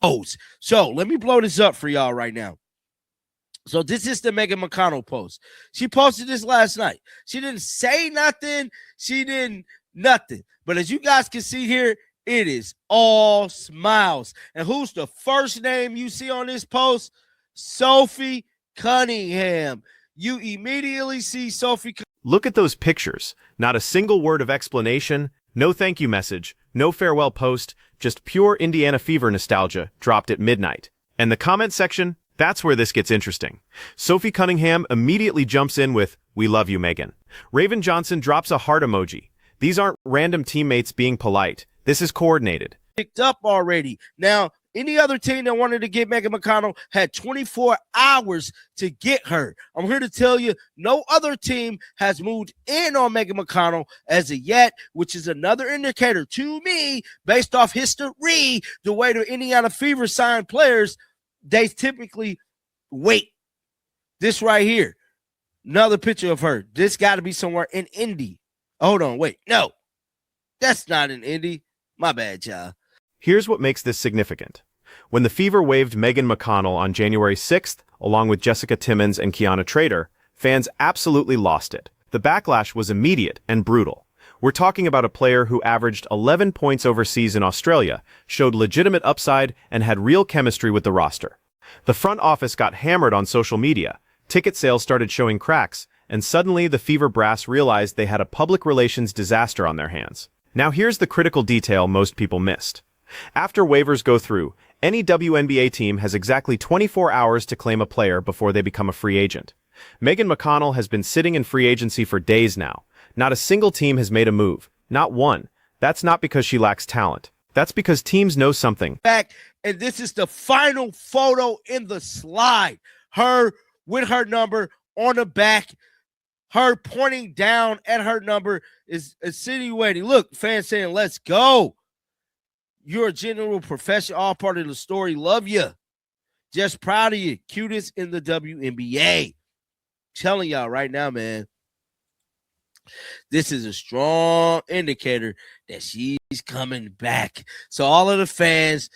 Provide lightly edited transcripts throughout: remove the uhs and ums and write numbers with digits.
So let me blow this up for y'all right now. So this is the Megan McConnell post. She posted this last night. She didn't say nothing. She didn't nothing. But as you guys can see here, it is all smiles. And who's the first name you see on this post? Sophie Cunningham. You immediately see Sophie. Look at those pictures. Not a single word of explanation, no thank you message, no farewell post, just pure Indiana Fever nostalgia dropped at midnight. And the comment section, that's where this gets interesting. Sophie Cunningham immediately jumps in with, "We love you, Megan." Raven Johnson drops a heart emoji. These aren't random teammates being polite. This is coordinated. Picked up already. Now, any other team that wanted to get Megan McConnell had 24 hours to get her. I'm here to tell you, no other team has moved in on Megan McConnell as of yet, which is another indicator to me, based off history, the way the Indiana Fever sign players, they typically wait. This right here, another picture of her. This got to be somewhere in Indy. Hold on, wait. No, that's not in Indy. My bad, y'all. Here's what makes this significant. When the Fever waived Megan McConnell on January 6th, along with Jessica Timmons and Kiana Trader, fans absolutely lost it. The backlash was immediate and brutal. We're talking about a player who averaged 11 points overseas in Australia, showed legitimate upside, and had real chemistry with the roster. The front office got hammered on social media, ticket sales started showing cracks, and suddenly the Fever brass realized they had a public relations disaster on their hands. Now here's the critical detail most people missed. After waivers go through, any WNBA team has exactly 24 hours to claim a player before they become a free agent. Megan McConnell has been sitting in free agency for days now. Not a single team has made a move. Not one. That's not because she lacks talent. That's because teams know something. Back, and this is the final photo in the slide. Her with her number on the back. Her pointing down at her number is insinuating. Look, fans saying, let's go. You're a general professional, all part of the story. Love you. Just proud of you. Cutest in the WNBA. Telling y'all right now, man, this is a strong indicator that she's coming back. So all of the fans.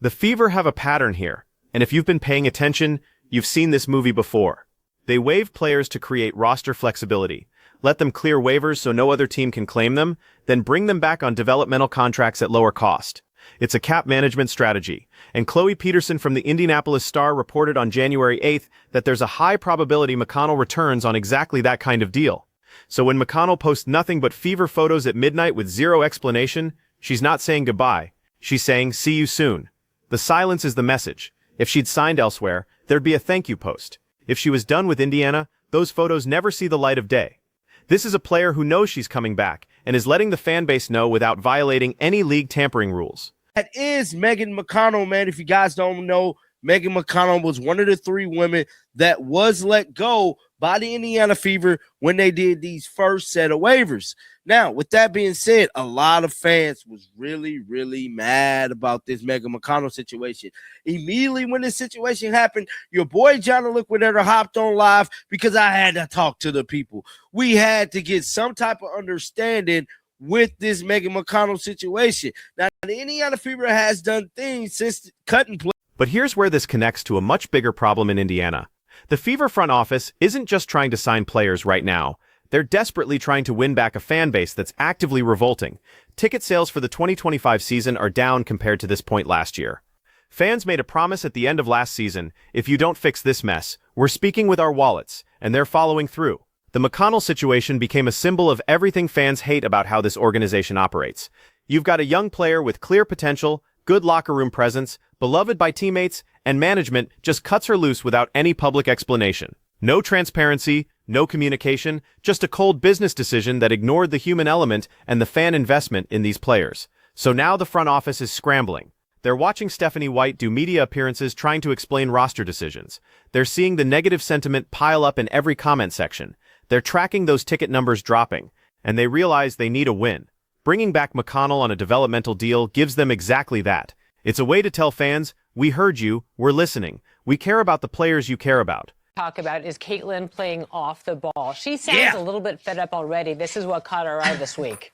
The Fever have a pattern here. And if you've been paying attention, you've seen this movie before. They waive players to create roster flexibility, let them clear waivers so no other team can claim them, then bring them back on developmental contracts at lower cost. It's a cap management strategy, and Chloe Peterson from the Indianapolis Star reported on January 8th that there's a high probability McConnell returns on exactly that kind of deal. So when McConnell posts nothing but Fever photos at midnight with zero explanation, she's not saying goodbye. She's saying, see you soon. The silence is the message. If she'd signed elsewhere, there'd be a thank you post. If she was done with Indiana, those photos never see the light of day. This is a player who knows she's coming back and is letting the fan base know without violating any league tampering rules. That is Megan McConnell, man. If you guys don't know, Megan McConnell was one of the 3 women that was let go by the Indiana Fever when they did these first set of waivers. Now, with that being said, a lot of fans was really, really mad about this Megan McConnell situation. Immediately when this situation happened, your boy Johnny Liquidator hopped on live because I had to talk to the people. We had to get some type of understanding with this Megan McConnell situation. Now, the Indiana Fever has done things since cutting play. But here's where this connects to a much bigger problem in Indiana. The Fever front office isn't just trying to sign players right now. They're desperately trying to win back a fan base that's actively revolting. Ticket sales for the 2025 season are down compared to this point last year. Fans made a promise at the end of last season, if you don't fix this mess, we're speaking with our wallets, and they're following through. The McConnell situation became a symbol of everything fans hate about how this organization operates. You've got a young player with clear potential, good locker room presence, beloved by teammates, and management just cuts her loose without any public explanation. No transparency, no communication, just a cold business decision that ignored the human element and the fan investment in these players. So now the front office is scrambling. They're watching Stephanie White do media appearances trying to explain roster decisions. They're seeing the negative sentiment pile up in every comment section. They're tracking those ticket numbers dropping, and they realize they need a win. Bringing back McConnell on a developmental deal gives them exactly that. It's a way to tell fans, we heard you, we're listening. We care about the players you care about. Talk about is Caitlin playing off the ball. She sounds a little bit fed up already. This is what caught her eye this week.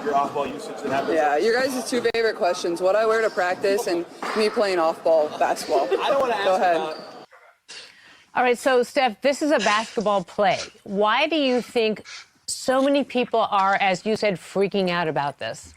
your off-ball usage that happens? Yeah, your guys' two favorite questions: what I wear to practice and me playing off-ball basketball. I don't want to ask Go ahead. about. All right, so Steph, this is a basketball play. Why do you think so many people are, as you said, freaking out about this?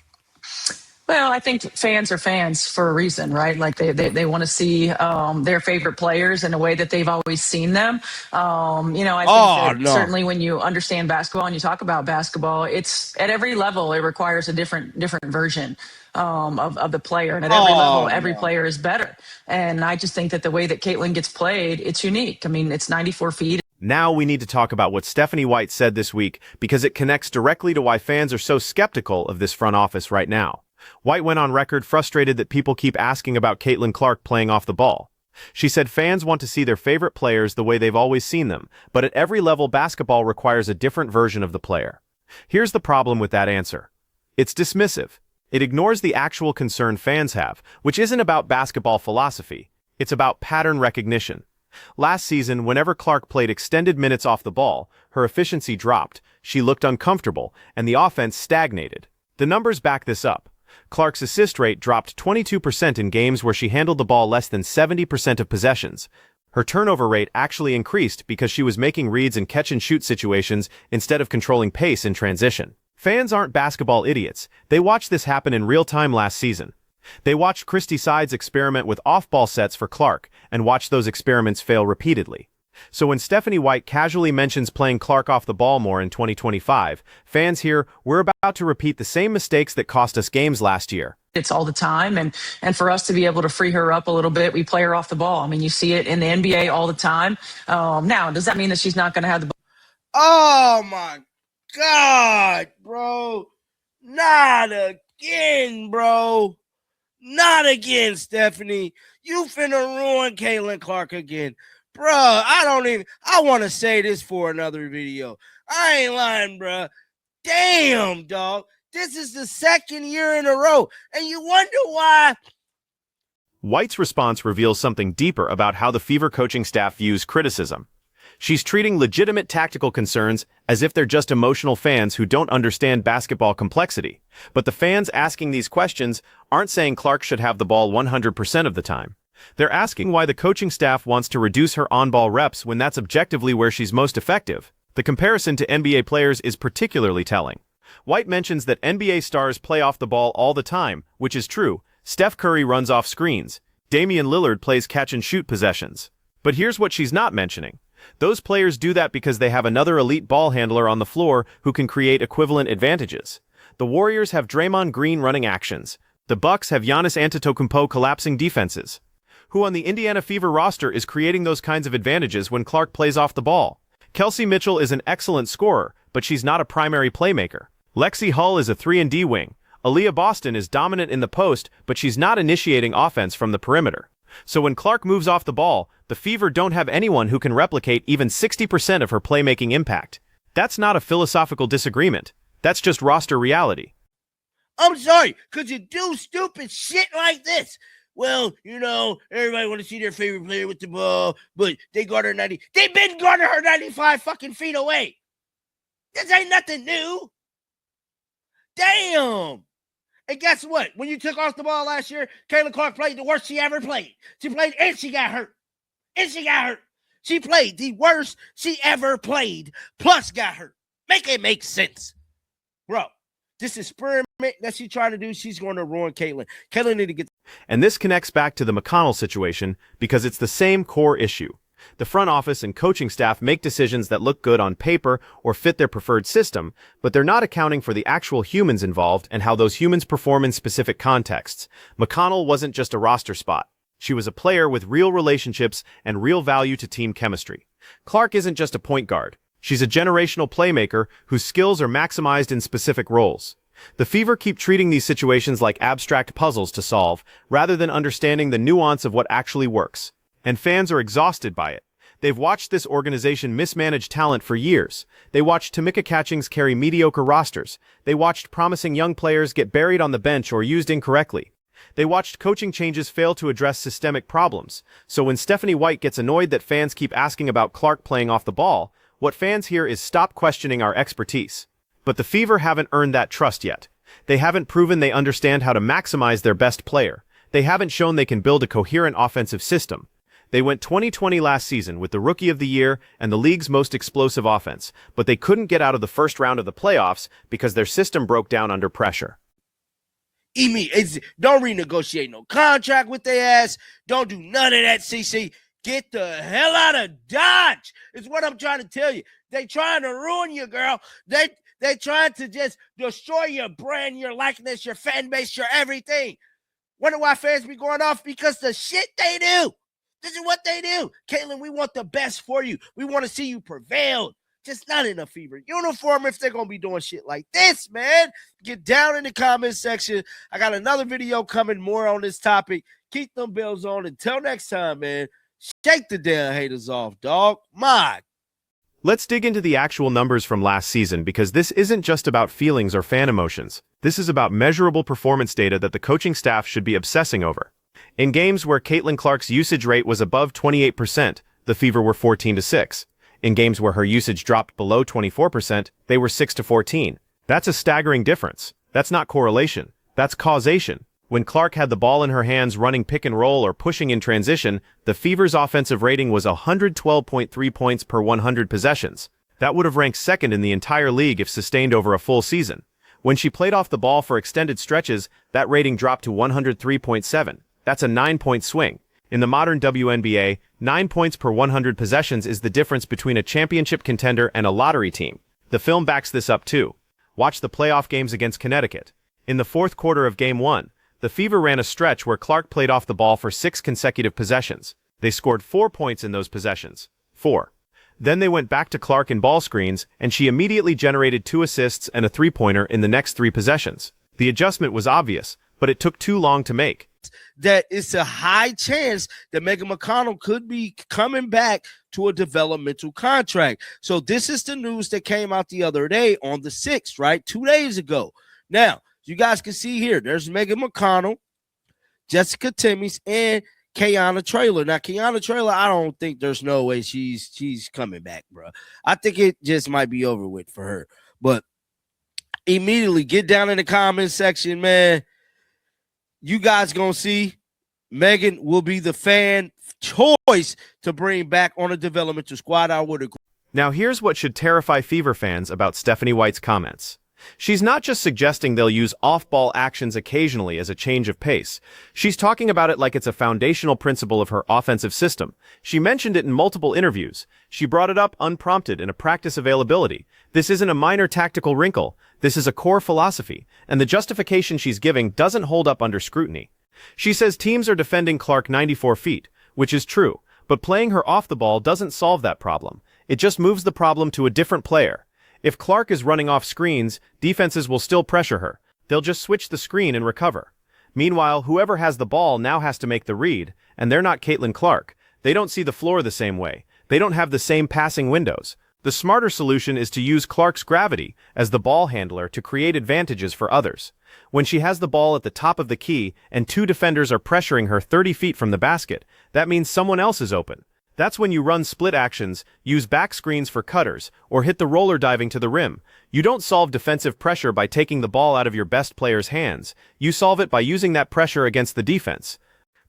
Well, I think fans are fans for a reason, right? Like they want to see their favorite players in a way that they've always seen them. I think that certainly when you understand basketball and you talk about basketball, it's at every level it requires a different version of the player, and at every level, every player is better. And I just think that the way that Caitlin gets played, it's unique. I mean, it's 94 feet. Now we need to talk about what Stephanie White said this week because it connects directly to why fans are so skeptical of this front office right now. White went on record frustrated that people keep asking about Caitlin Clark playing off the ball. She said fans want to see their favorite players the way they've always seen them, but at every level basketball requires a different version of the player. Here's the problem with that answer. It's dismissive. It ignores the actual concern fans have, which isn't about basketball philosophy. It's about pattern recognition. Last season, whenever Clark played extended minutes off the ball, her efficiency dropped, she looked uncomfortable, and the offense stagnated. The numbers back this up. Clark's assist rate dropped 22% in games where she handled the ball less than 70% of possessions. Her turnover rate actually increased because she was making reads in catch-and-shoot situations instead of controlling pace in transition. Fans aren't basketball idiots. They watched this happen in real time last season. They watched Christy Sides experiment with off-ball sets for Clark and watched those experiments fail repeatedly. So when Stephanie White casually mentions playing Clark off the ball more in 2025, fans hear we're about to repeat the same mistakes that cost us games last year. It's all the time, and for us to be able to free her up a little bit, we play her off the ball. I mean, you see it in the NBA all the time. Now, does that mean that she's not going to have the ball? Oh my God, bro. Not again, bro. Not again, Stephanie. You finna ruin Caitlin Clark again. Bruh, I want to say this for another video. I ain't lying, bruh. Damn, dog. This is the second year in a row, and you wonder why. White's response reveals something deeper about how the Fever coaching staff views criticism. She's treating legitimate tactical concerns as if they're just emotional fans who don't understand basketball complexity. But the fans asking these questions aren't saying Clark should have the ball 100% of the time. They're asking why the coaching staff wants to reduce her on-ball reps when that's objectively where she's most effective. The comparison to NBA players is particularly telling. White mentions that NBA stars play off the ball all the time, which is true. Steph Curry runs off screens. Damian Lillard plays catch-and-shoot possessions. But here's what she's not mentioning. Those players do that because they have another elite ball handler on the floor who can create equivalent advantages. The Warriors have Draymond Green running actions. The Bucks have Giannis Antetokounmpo collapsing defenses. Who on the Indiana Fever roster is creating those kinds of advantages when Clark plays off the ball? Kelsey Mitchell is an excellent scorer, but she's not a primary playmaker. Lexi Hull is a 3-and-D wing. Aaliyah Boston is dominant in the post, but she's not initiating offense from the perimeter. So when Clark moves off the ball, the Fever don't have anyone who can replicate even 60% of her playmaking impact. That's not a philosophical disagreement. That's just roster reality. I'm sorry, could you do stupid shit like this? Well, everybody want to see their favorite player with the ball, but they guard her 90. They've been guarding her 95 fucking feet away. This ain't nothing new. Damn. And guess what? When you took off the ball last year, Caitlin Clark played the worst she ever played. She played and she got hurt. She played the worst she ever played, plus got hurt. Make it make sense. Bro, this experiment that she's trying to do, she's going to ruin Caitlin. Caitlin need to get... And this connects back to the McConnell situation because it's the same core issue. The front office and coaching staff make decisions that look good on paper or fit their preferred system, but they're not accounting for the actual humans involved and how those humans perform in specific contexts. McConnell wasn't just a roster spot. She was a player with real relationships and real value to team chemistry. Clark isn't just a point guard. She's a generational playmaker whose skills are maximized in specific roles. The Fever keep treating these situations like abstract puzzles to solve, rather than understanding the nuance of what actually works. And fans are exhausted by it. They've watched this organization mismanage talent for years. They watched Tamika Catchings carry mediocre rosters. They watched promising young players get buried on the bench or used incorrectly. They watched coaching changes fail to address systemic problems. So when Stephanie White gets annoyed that fans keep asking about Clark playing off the ball, what fans hear is stop questioning our expertise. But the Fever haven't earned that trust yet. They haven't proven they understand how to maximize their best player. They haven't shown they can build a coherent offensive system. They went 20-20 last season with the Rookie of the Year and the league's most explosive offense, but they couldn't get out of the first round of the playoffs because their system broke down under pressure. Don't renegotiate no contract with their ass. Don't do none of that, CC. Get the hell out of Dodge. It's what I'm trying to tell you. They trying to ruin you, girl. They trying to just destroy your brand, your likeness, your fan base, your everything. Wonder why fans be going off? Because the shit they do. This is what they do. Caitlin, we want the best for you. We want to see you prevail. Just not in a Fever uniform if they're going to be doing shit like this, man. Get down in the comment section. I got another video coming more on this topic. Keep them bells on. Until next time, man. Shake the damn haters off, dog. My. Let's dig into the actual numbers from last season because this isn't just about feelings or fan emotions. This is about measurable performance data that the coaching staff should be obsessing over. In games where Caitlin Clark's usage rate was above 28%, the Fever were 14-6. In games where her usage dropped below 24%, they were 6-14. That's a staggering difference. That's not correlation. That's causation. When Clark had the ball in her hands running pick and roll or pushing in transition, the Fever's offensive rating was 112.3 points per 100 possessions. That would have ranked second in the entire league if sustained over a full season. When she played off the ball for extended stretches, that rating dropped to 103.7. That's a 9-point swing. In the modern WNBA, 9 points per 100 possessions is the difference between a championship contender and a lottery team. The film backs this up too. Watch the playoff games against Connecticut. In the fourth quarter of Game 1, the Fever ran a stretch where Clark played off the ball for 6 consecutive possessions. They scored 4 points in those possessions. 4. Then they went back to Clark in ball screens, and she immediately generated 2 assists and a 3-pointer in the next 3 possessions. The adjustment was obvious, but it took too long to make. That it's a high chance that Megan McConnell could be coming back to a developmental contract. So this is the news that came out the other day on the 6th, right? 2 days ago. Now, you guys can see here, there's Megan McConnell, Jessica Timmis, and Kiana Traylor. Now, Kiana Traylor, I don't think there's no way she's coming back, bro. I think it just might be over with for her. But immediately get down in the comment section, man. You guys gonna see Megan will be the fan choice to bring back on a developmental squad. I would agree. Now here's what should terrify Fever fans about Stephanie White's comments. She's not just suggesting they'll use off-ball actions occasionally as a change of pace. She's talking about it like it's a foundational principle of her offensive system. She mentioned it in multiple interviews. She brought it up unprompted in a practice availability. This isn't a minor tactical wrinkle. This is a core philosophy, and the justification she's giving doesn't hold up under scrutiny. She says teams are defending Clark 94 feet, which is true, but playing her off the ball doesn't solve that problem. It just moves the problem to a different player. If Clark is running off screens, defenses will still pressure her. They'll just switch the screen and recover. Meanwhile, whoever has the ball now has to make the read, and they're not Caitlin Clark. They don't see the floor the same way. They don't have the same passing windows. The smarter solution is to use Clark's gravity as the ball handler to create advantages for others. When she has the ball at the top of the key and 2 defenders are pressuring her 30 feet from the basket, that means someone else is open. That's when you run split actions, use back screens for cutters, or hit the roller diving to the rim. You don't solve defensive pressure by taking the ball out of your best player's hands. You solve it by using that pressure against the defense.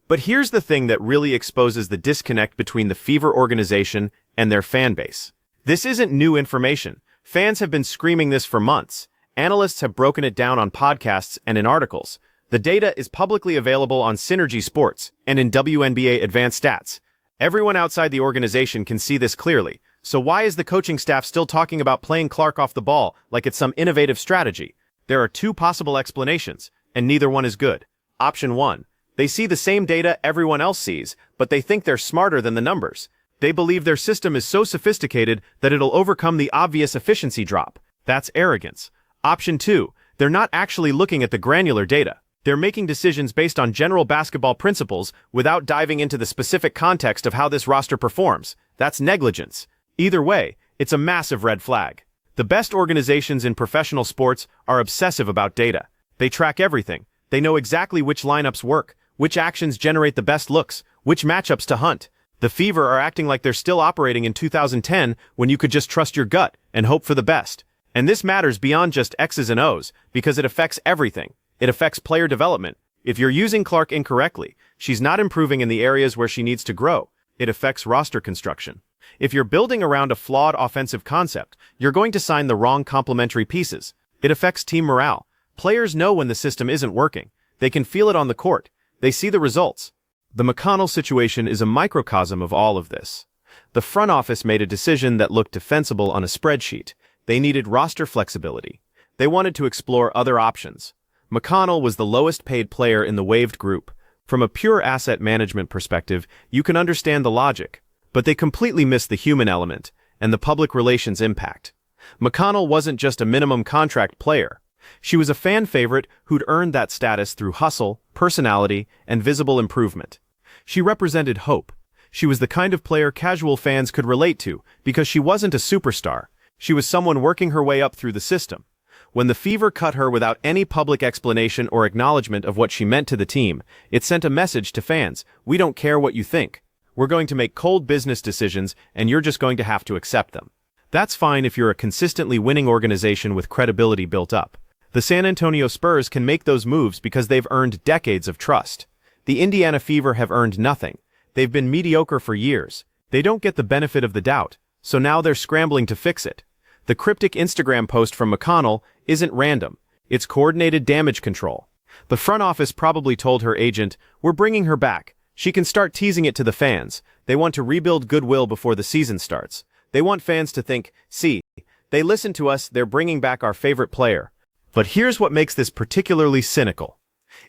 But here's the thing that really exposes the disconnect between the Fever organization and their fan base. This isn't new information. Fans have been screaming this for months. Analysts have broken it down on podcasts and in articles. The data is publicly available on Synergy Sports and in WNBA Advanced Stats. Everyone outside the organization can see this clearly. So why is the coaching staff still talking about playing Clark off the ball like it's some innovative strategy? There are 2 possible explanations, and neither one is good. Option 1. They see the same data everyone else sees, but they think they're smarter than the numbers. They believe their system is so sophisticated that it'll overcome the obvious efficiency drop. That's arrogance. Option 2. They're not actually looking at the granular data. They're making decisions based on general basketball principles without diving into the specific context of how this roster performs. That's negligence. Either way, it's a massive red flag. The best organizations in professional sports are obsessive about data. They track everything. They know exactly which lineups work, which actions generate the best looks, which matchups to hunt. The Fever are acting like they're still operating in 2010 when you could just trust your gut and hope for the best. And this matters beyond just X's and O's, because it affects everything. It affects player development. If you're using Clark incorrectly, she's not improving in the areas where she needs to grow. It affects roster construction. If you're building around a flawed offensive concept, you're going to sign the wrong complementary pieces. It affects team morale. Players know when the system isn't working. They can feel it on the court. They see the results. The McConnell situation is a microcosm of all of this. The front office made a decision that looked defensible on a spreadsheet. They needed roster flexibility. They wanted to explore other options. McConnell was the lowest paid player in the waived group. From a pure asset management perspective, you can understand the logic, but they completely missed the human element and the public relations impact. McConnell wasn't just a minimum contract player. She was a fan favorite who'd earned that status through hustle, personality, and visible improvement. She represented hope. She was the kind of player casual fans could relate to because she wasn't a superstar. She was someone working her way up through the system. When the Fever cut her without any public explanation or acknowledgement of what she meant to the team, it sent a message to fans: we don't care what you think. We're going to make cold business decisions, and you're just going to have to accept them. That's fine if you're a consistently winning organization with credibility built up. The San Antonio Spurs can make those moves because they've earned decades of trust. The Indiana Fever have earned nothing. They've been mediocre for years. They don't get the benefit of the doubt, so now they're scrambling to fix it. The cryptic Instagram post from McConnell isn't random. It's coordinated damage control. The front office probably told her agent, "We're bringing her back. She can start teasing it to the fans." They want to rebuild goodwill before the season starts. They want fans to think, "See, they listen to us, they're bringing back our favorite player." But here's what makes this particularly cynical.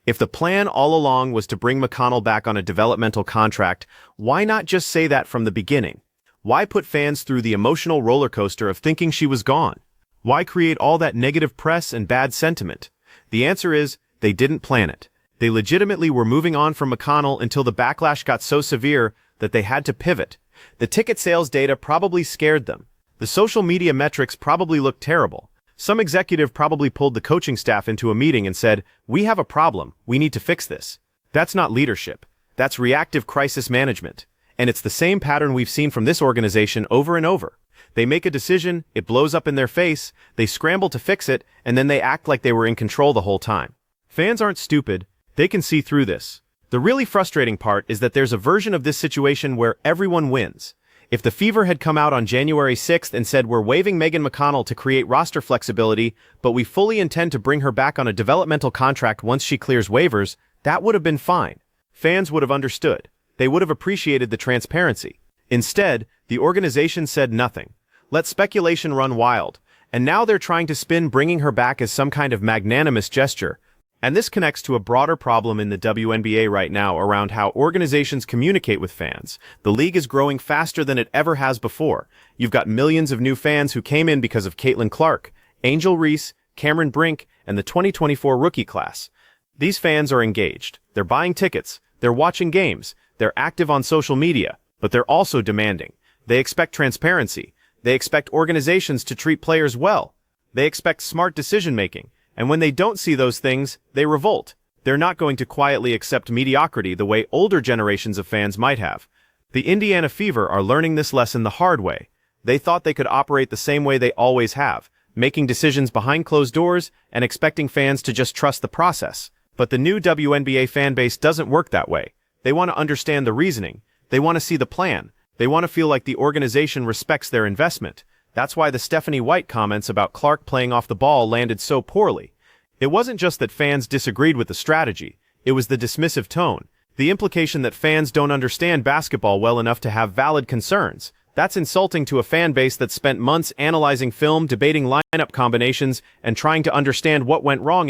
If the plan all along was to bring McConnell back on a developmental contract, why not just say that from the beginning? Why put fans through the emotional roller coaster of thinking she was gone? Why create all that negative press and bad sentiment? The answer is, they didn't plan it. They legitimately were moving on from McConnell until the backlash got so severe that they had to pivot. The ticket sales data probably scared them. The social media metrics probably looked terrible. Some executive probably pulled the coaching staff into a meeting and said, "We have a problem. We need to fix this." That's not leadership. That's reactive crisis management. And it's the same pattern we've seen from this organization over and over. They make a decision, it blows up in their face, they scramble to fix it, and then they act like they were in control the whole time. Fans aren't stupid. They can see through this. The really frustrating part is that there's a version of this situation where everyone wins. If the Fever had come out on January 6th and said, "We're waiving Megan McConnell to create roster flexibility, but we fully intend to bring her back on a developmental contract once she clears waivers," that would have been fine. Fans would have understood. They would have appreciated the transparency. Instead, the organization said nothing. Let speculation run wild. And now they're trying to spin bringing her back as some kind of magnanimous gesture. And this connects to a broader problem in the WNBA right now around how organizations communicate with fans. The league is growing faster than it ever has before. You've got millions of new fans who came in because of Caitlin Clark, Angel Reese, Cameron Brink, and the 2024 rookie class. These fans are engaged. They're buying tickets. They're watching games. They're active on social media, but they're also demanding. They expect transparency. They expect organizations to treat players well. They expect smart decision-making. And when they don't see those things, they revolt. They're not going to quietly accept mediocrity the way older generations of fans might have. The Indiana Fever are learning this lesson the hard way. They thought they could operate the same way they always have, making decisions behind closed doors and expecting fans to just trust the process. But the new WNBA fan base doesn't work that way. They want to understand the reasoning. They want to see the plan. They want to feel like the organization respects their investment. That's why the Stephanie White comments about Clark playing off the ball landed so poorly. It wasn't just that fans disagreed with the strategy. It was the dismissive tone. The implication that fans don't understand basketball well enough to have valid concerns. That's insulting to a fan base that spent months analyzing film, debating lineup combinations, and trying to understand what went wrong in